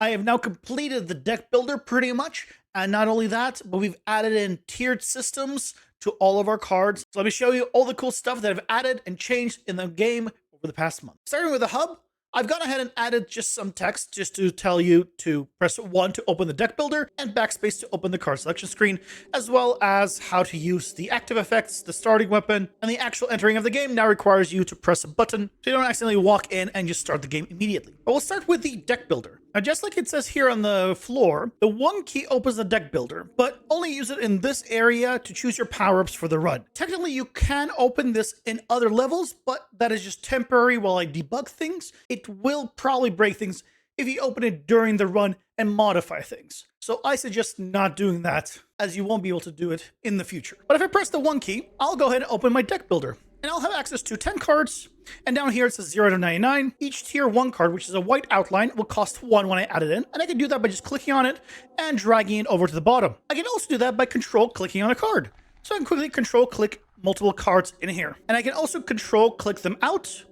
I have now completed the deck builder pretty much. And not only that, but we've added in tiered systems to all of our cards. So let me show you all the cool stuff that I've added and changed in the game over the past month. Starting with the hub, I've gone ahead and added just some text just to tell you to press 1 to open the deck builder and backspace to open the card selection screen, as well as how to use the active effects, the starting weapon, and the actual entering of the game now requires you to press a button so you don't accidentally walk in and just start the game immediately. But we'll start with the deck builder. Now, just like it says here on the floor, the 1 key opens the deck builder, but only use it in this area to choose your power-ups for the run. Technically, you can open this in other levels, but that is just temporary while I debug things. It will probably break things if you open it during the run and modify things. So I suggest not doing that, as you won't be able to do it in the future. But if I press the 1 key, I'll go ahead and open my deck builder. And I'll have access to 10 cards, and down here it says 0 to 99. Each tier 1 card, which is a white outline, will cost 1 when I add it in, and I can do that by just clicking on it and dragging it over to the bottom. I can also do that by control-clicking on a card. So I can quickly control-click multiple cards in here. And I can also control-click them out,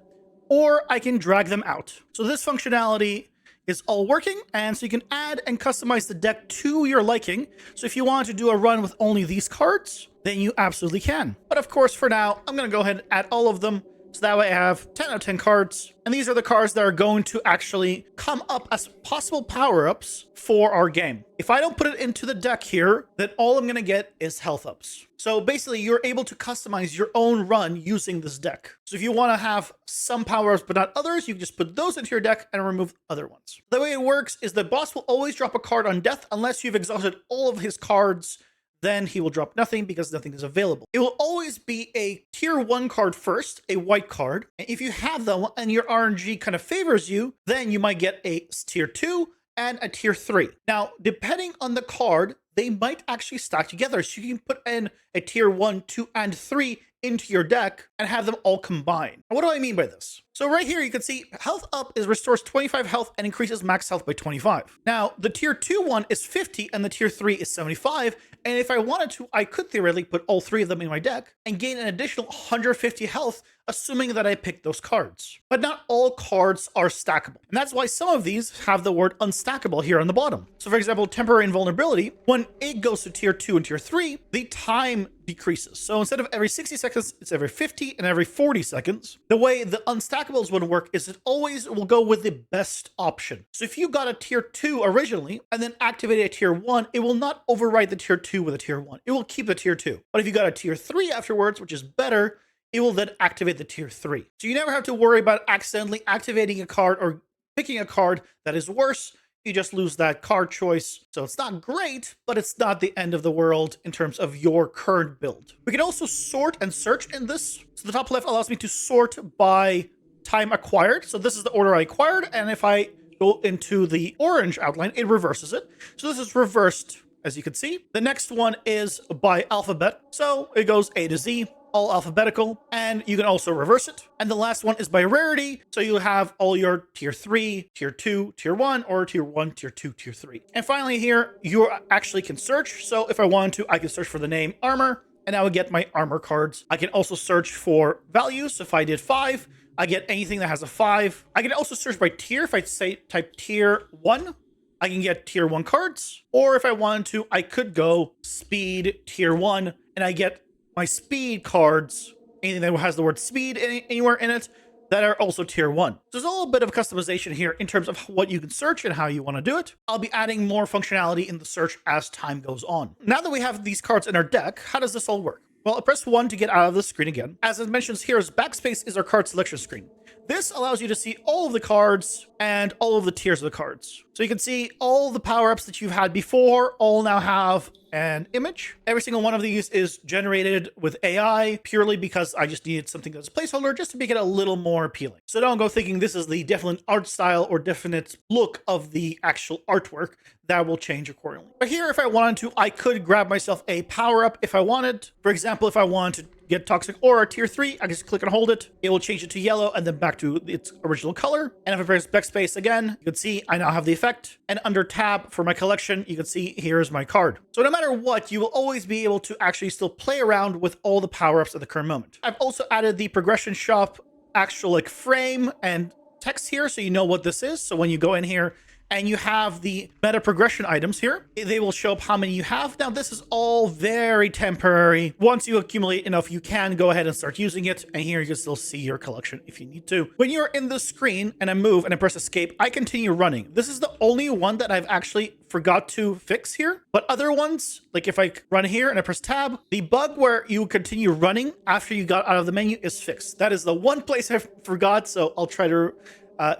or I can drag them out. So this functionality is all working, and so you can add and customize the deck to your liking. So if you want to do a run with only these cards, then you absolutely can. But of course, for now, I'm going to go ahead and add all of them. So that way I have 10 out of 10 cards. And these are the cards that are going to actually come up as possible power-ups for our game. If I don't put it into the deck here, then all I'm going to get is health ups. So basically, you're able to customize your own run using this deck. So if you want to have some power-ups but not others, you can just put those into your deck and remove other ones. The way it works is the boss will always drop a card on death unless you've exhausted all of his cards. Then he will drop nothing because nothing is available. It will always be a tier 1 card first, a white card. And if you have them and your RNG kind of favors you, then you might get a tier 2 and a tier 3. Now, depending on the card, they might actually stack together. So you can put in a tier 1, 2, and 3 into your deck and have them all combined. What do I mean by this? So right here, you can see health up is restores 25 health and increases max health by 25. Now, the tier 2 one is 50 and the tier 3 is 75. And if I wanted to, I could theoretically put all 3 of them in my deck and gain an additional 150 health, assuming that I picked those cards. But not all cards are stackable. And that's why some of these have the word unstackable here on the bottom. So for example, temporary invulnerability, when it goes to tier 2 and tier 3, the time decreases. So instead of every 60 seconds, it's every 50 and every 40 seconds. The way the unstackables would work is it always will go with the best option. So if you got a tier 2 originally and then activated a tier 1, it will not override the tier 2 with a tier 1. It will keep the tier 2. But if you got a tier 3 afterwards, which is better, it will then activate the tier 3. So you never have to worry about accidentally activating a card or picking a card that is worse. You just lose that card choice. So it's not great, but it's not the end of the world in terms of your current build. We can also sort and search in this. So the top left allows me to sort by time acquired. So this is the order I acquired. And if I go into the orange outline, it reverses it. So this is reversed, as you can see. The next one is by alphabet. So it goes A to Z, all alphabetical, and you can also reverse it. And the last one is by rarity. So you have all your tier 3, tier 2, tier 1, or tier 1, tier 2, tier 3. And finally here, you actually can search. So if I wanted to, I can search for the name armor, and I would get my armor cards. I can also search for values. So if I did 5, I get anything that has a 5. I can also search by tier. If I say type tier 1, I can get tier 1 cards. Or if I wanted to, I could go speed tier 1, and I get my speed cards, anything that has the word speed anywhere in it, that are also tier 1. So there's a little bit of customization here in terms of what you can search and how you want to do it. I'll be adding more functionality in the search as time goes on. Now that we have these cards in our deck, how does this all work? Well, I press 1 to get out of the screen again. As it mentions here, backspace is our card selection screen. This allows you to see all of the cards and all of the tiers of the cards. So you can see all the power-ups that you've had before all now have an image. Every single one of these is generated with AI purely because I just needed something that's a placeholder just to make it a little more appealing. So don't go thinking this is the definite art style or definite look of the actual artwork. That will change accordingly. But here, if I wanted to, I could grab myself a power-up if I wanted. For example, if I wanted to get Toxic Aura tier 3, I can just click and hold it. It will change it to yellow and then back to its original color. And if I press backspace again, you can see I now have the effect. And under tab for my collection, you can see here's my card. So no matter what, you will always be able to actually still play around with all the power-ups at the current moment. I've also added the progression shop actual frame and text here so you know what this is. So when you go in here and you have the meta progression items here. They will show up how many you have. Now, this is all very temporary. Once you accumulate enough, you can go ahead and start using it. And here you can still see your collection if you need to. When you're in the screen and I move and I press escape, I continue running. This is the only one that I've actually forgot to fix here. But other ones, like if I run here and I press tab, the bug where you continue running after you got out of the menu is fixed. That is the one place I forgot, so I'll try to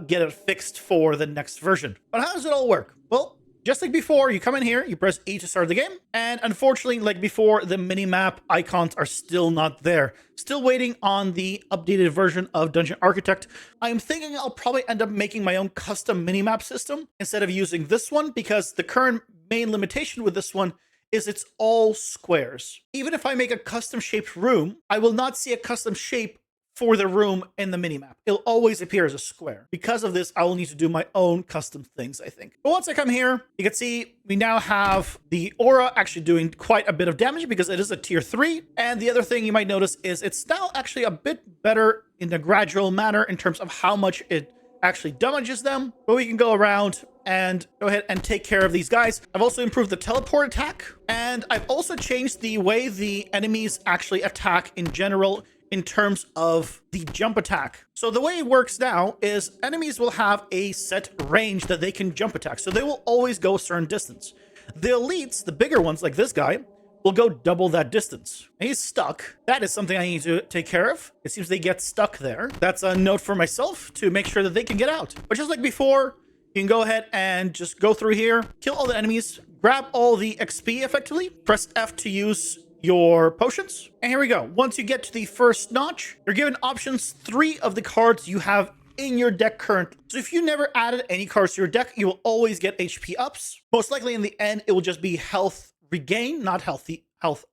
get it fixed for the next version. But how does it all work? Well, just like before, you come in here, you press E to start the game, and unfortunately, like before, the mini-map icons are still not there. Still waiting on the updated version of Dungeon Architect. I'm thinking I'll probably end up making my own custom mini-map system instead of using this one, because the current main limitation with this one is it's all squares. Even if I make a custom shaped room, I will not see a custom shape for the room in the minimap. It'll always appear as a square. Because of this, I will need to do my own custom things, I think. But once I come here, you can see we now have the aura actually doing quite a bit of damage because it is a tier 3. And the other thing you might notice is it's now actually a bit better in a gradual manner in terms of how much it actually damages them. But we can go around and go ahead and take care of these guys. I've also improved the teleport attack, and I've also changed the way the enemies actually attack in general in terms of the jump attack. So the way it works now is enemies will have a set range that they can jump attack. So they will always go a certain distance. The elites, the bigger ones like this guy, will go double that distance. And he's stuck. That is something I need to take care of. It seems they get stuck there. That's a note for myself to make sure that they can get out. But just like before, you can go ahead and just go through here, kill all the enemies, grab all the XP effectively, press F to use your potions. And here we go. Once you get to the first notch, you're given options 3 of the cards you have in your deck currently. So if you never added any cards to your deck, you will always get HP ups. Most likely in the end, it will just be health regain, not health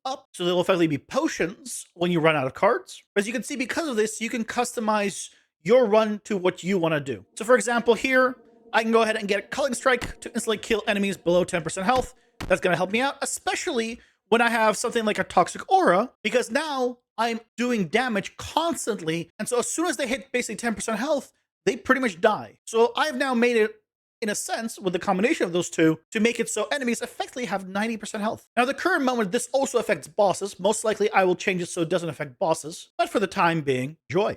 up. So they'll effectively be potions when you run out of cards. As you can see, because of this, you can customize your run to what you want to do. So for example, here, I can go ahead and get a Culling Strike to instantly kill enemies below 10% health. That's going to help me out, especially when I have something like a Toxic Aura, because now I'm doing damage constantly. And so as soon as they hit basically 10% health, they pretty much die. So I've now made it, in a sense, with the combination of those two, to make it so enemies effectively have 90% health. Now, at the current moment, this also affects bosses. Most likely, I will change it so it doesn't affect bosses. But for the time being, joy.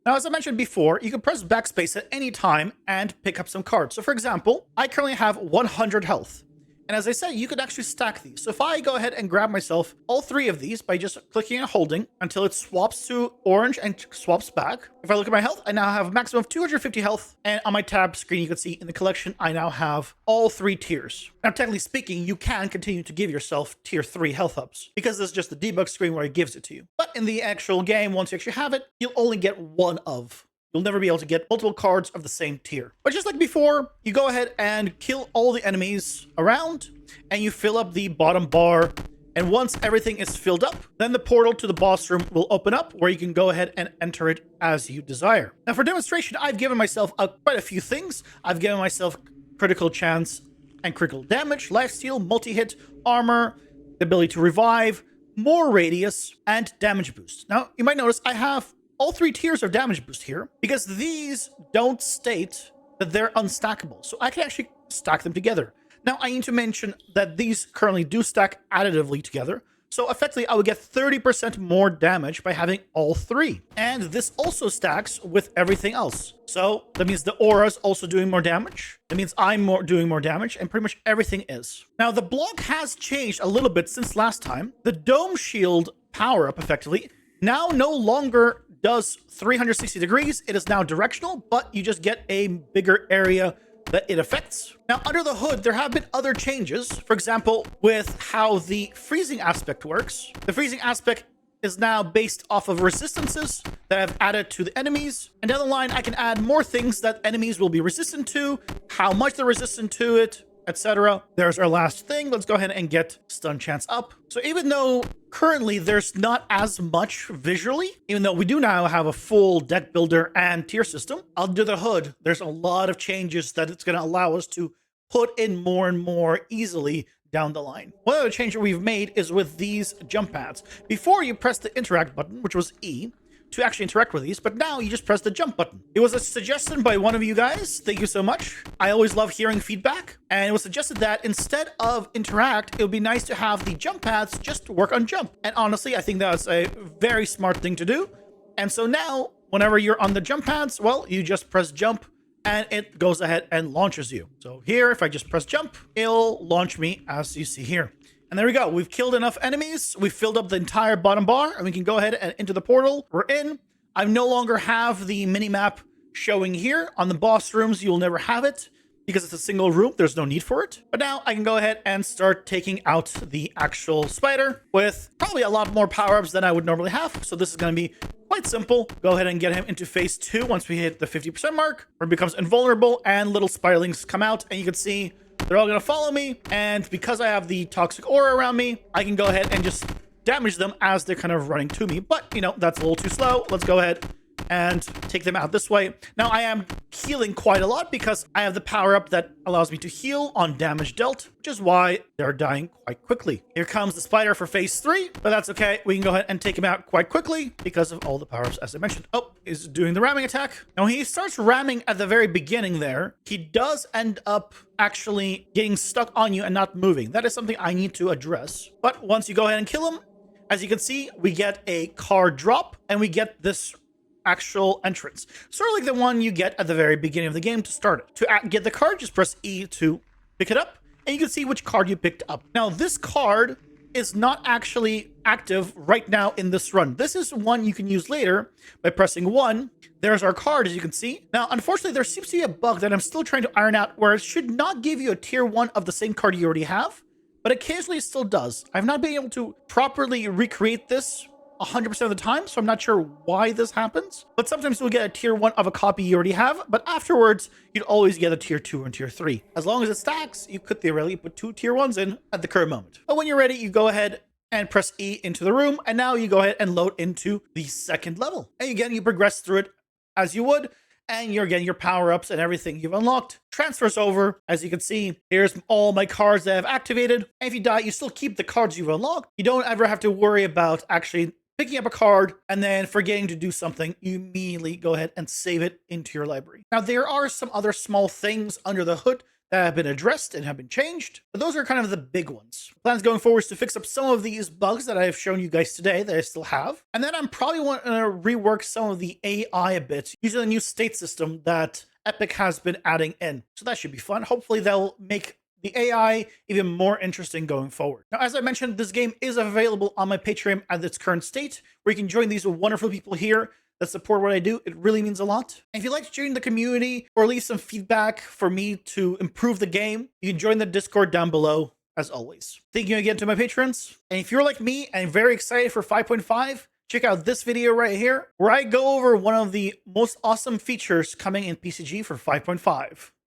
Now, as I mentioned before, you can press backspace at any time and pick up some cards. So for example, I currently have 100 health. And as I said, you could actually stack these. So if I go ahead and grab myself all 3 of these by just clicking and holding until it swaps to orange and swaps back. If I look at my health, I now have a maximum of 250 health. And on my tab screen, you can see in the collection, I now have all 3 tiers. Now, technically speaking, you can continue to give yourself tier 3 health ups because this is just the debug screen where it gives it to you. But in the actual game, once you actually have it, you'll only get one of. You'll never be able to get multiple cards of the same tier. But just like before, you go ahead and kill all the enemies around, and you fill up the bottom bar. And once everything is filled up, then the portal to the boss room will open up, where you can go ahead and enter it as you desire. Now, for demonstration, I've given myself quite a few things. I've given myself critical chance and critical damage, lifesteal, multi-hit, armor, the ability to revive, more radius, and damage boost. Now, you might notice I have all 3 tiers of damage boost here because these don't state that they're unstackable. So I can actually stack them together. Now, I need to mention that these currently do stack additively together. So effectively, I would get 30% more damage by having all 3. And this also stacks with everything else. So that means the aura is also doing more damage. That means I'm doing more damage, and pretty much everything is. Now, the block has changed a little bit since last time. The dome shield power-up, effectively, now no longer does 360 degrees. It is now directional, but you just get a bigger area that it affects. Now, under the hood, there have been other changes. For example, with how the freezing aspect works. The freezing aspect is now based off of resistances that I've added to the enemies. And down the line, I can add more things that enemies will be resistant to, how much they're resistant to it, etc. There's our last thing. Let's go ahead and get stun chance up. So even though currently there's not as much visually, even though we do now have a full deck builder and tier system, under the hood, there's a lot of changes that it's going to allow us to put in more and more easily down the line. One other change that we've made is with these jump pads. Before, you press the interact button, which was E, to actually interact with these, but now you just press the jump button. It was a suggestion by one of you guys. Thank you so much. I always love hearing feedback. And it was suggested that instead of interact, it would be nice to have the jump pads just work on jump. And honestly, I think that's a very smart thing to do. And so now, whenever you're on the jump pads, well, you just press jump and it goes ahead and launches you. So here, if I just press jump, it'll launch me as you see here. And there we go. We've killed enough enemies. We've filled up the entire bottom bar and we can go ahead and into the portal. We're in. I no longer have the mini map showing here. On the boss rooms, you'll never have it because it's a single room. There's no need for it. But now I can go ahead and start taking out the actual spider with probably a lot more power-ups than I would normally have. So this is going to be quite simple. Go ahead and get him into phase 2 once we hit the 50% mark, where it becomes invulnerable and little spiderlings come out. And you can see they're all going to follow me. And because I have the toxic aura around me, I can go ahead and just damage them as they're kind of running to me. But, you know, that's a little too slow. Let's go ahead and take them out this way. Now, I am healing quite a lot because I have the power-up that allows me to heal on damage dealt, which is why they're dying quite quickly. Here comes the spider for phase 3, but that's okay. We can go ahead and take him out quite quickly because of all the power-ups, as I mentioned. Oh, he's doing the ramming attack. Now, he starts ramming at the very beginning there. He does end up actually getting stuck on you and not moving. That is something I need to address. But once you go ahead and kill him, as you can see, we get a card drop and we get this actual entrance, sort of like the one you get at the very beginning of the game to start it. To get the card, just press E to pick it up, and you can see which card you picked up. Now, this card is not actually active right now in this run. This is one you can use later by pressing 1. There's our card, as you can see. Now, unfortunately, there seems to be a bug that I'm still trying to iron out where it should not give you a tier 1 of the same card you already have, but occasionally it still does. I've not been able to properly recreate this 100% of the time, so I'm not sure why this happens. But sometimes you'll get a tier 1 of a copy you already have, but afterwards, you'd always get a tier 2 and tier 3. As long as it stacks, you could theoretically put 2 tier 1s in at the current moment. But when you're ready, you go ahead and press E into the room, and now you go ahead and load into the second level. And again, you progress through it as you would, and you're getting your power-ups and everything you've unlocked. Transfers over. As you can see, here's all my cards that I've activated. And if you die, you still keep the cards you've unlocked. You don't ever have to worry about actually picking up a card and then forgetting to do something. You immediately go ahead and save it into your library. Now, there are some other small things under the hood that have been addressed and have been changed, but those are kind of the big ones. Plans going forward is to fix up some of these bugs that I've shown you guys today that I still have, and then I'm probably want to rework some of the AI a bit using the new state system that Epic has been adding in. So that should be fun. Hopefully they'll make the AI even more interesting going forward. Now, as I mentioned, this game is available on my Patreon at its current state, where you can join these wonderful people here that support what I do. It really means a lot. And if you'd like to join the community or leave some feedback for me to improve the game, you can join the Discord down below, as always. Thank you again to my patrons. And if you're like me and very excited for 5.5, check out this video right here, where I go over one of the most awesome features coming in PCG for 5.5.